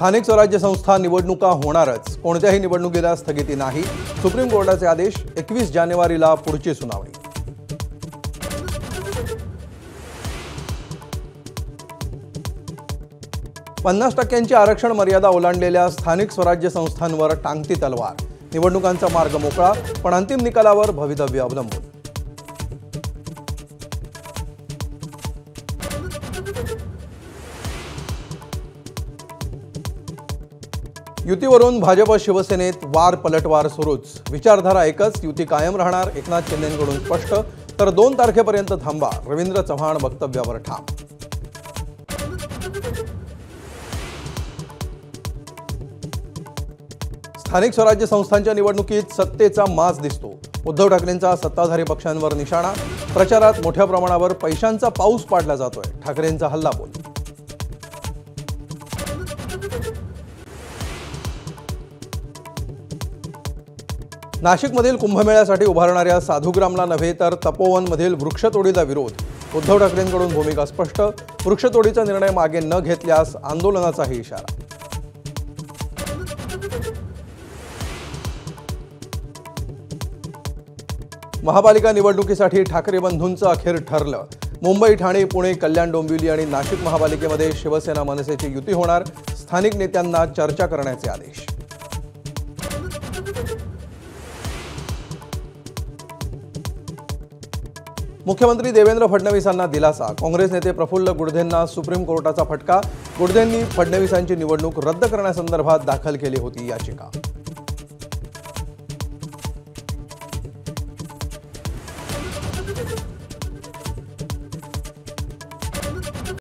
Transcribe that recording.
स्थानिक स्वराज्य संस्था निवडणुका होणारच, कोणत्याही निवडणुकीला स्थगिती नाही। सुप्रीम कोर्टाचे आदेश। 21 जानेवारीला पुढची सुनावणी। पन्नास टक्क्यांची आरक्षण मर्यादा ओलांडलेल्या स्थानिक स्वराज्य संस्थांवर टांगती तलवार। निवडणुकांचा मार्ग मोकळा, पण अंतिम निकालावर भवितव्य अवलंबून। युतीवरून भाजप शिवसेनेत वार पलटवार सुरूच। विचारधारा एकच, युती कायम राहणार। एकनाथ शिंदेंकडून स्पष्ट, तर 2 तारखेपर्यंत थांबा। रवींद्र चव्हाण वक्तव्यावर ठाम। स्थानिक स्वराज्य संस्थांच्या निवडणुकीत सत्तेचा माज दिसतो। उद्धव ठाकरेंचा सत्ताधारी पक्षांवर निशाणा। प्रचारात मोठ्या प्रमाणावर पैशांचा पाऊस पाडला जातोय। ठाकरेंचा हल्लाबोल। नाशिकमधील कुंभमेळ्यासाठी उभारणाऱ्या साधुग्रामला नव्हे तर तपोवनमधील वृक्षतोडीला विरोध। उद्धव ठाकरेंकडून भूमिका स्पष्ट, वृक्षतोडीचा निर्णय मागे न घेतल्यास आंदोलनाचाही इशारा। महापालिका निवडणुकीसाठी ठाकरे बंधूंचं अखेर ठरलं। मुंबई, ठाणे, पुणे, कल्याण, डोंबिवली आणि नाशिक महापालिकेमध्ये शिवसेना मनसेची युती होणार। स्थानिक नेत्यांना चर्चा करण्याचे आदेश। मुख्यमंत्री देवेंद्र फडणवीसांना दिलासा। काँग्रेस नेते प्रफुल्ल गुडधेंना सुप्रीम कोर्टाचा फटका। गुडधेंनी फडणवीसांची निवडणूक रद्द करण्यासंदर्भात दाखल केली होती याचिका।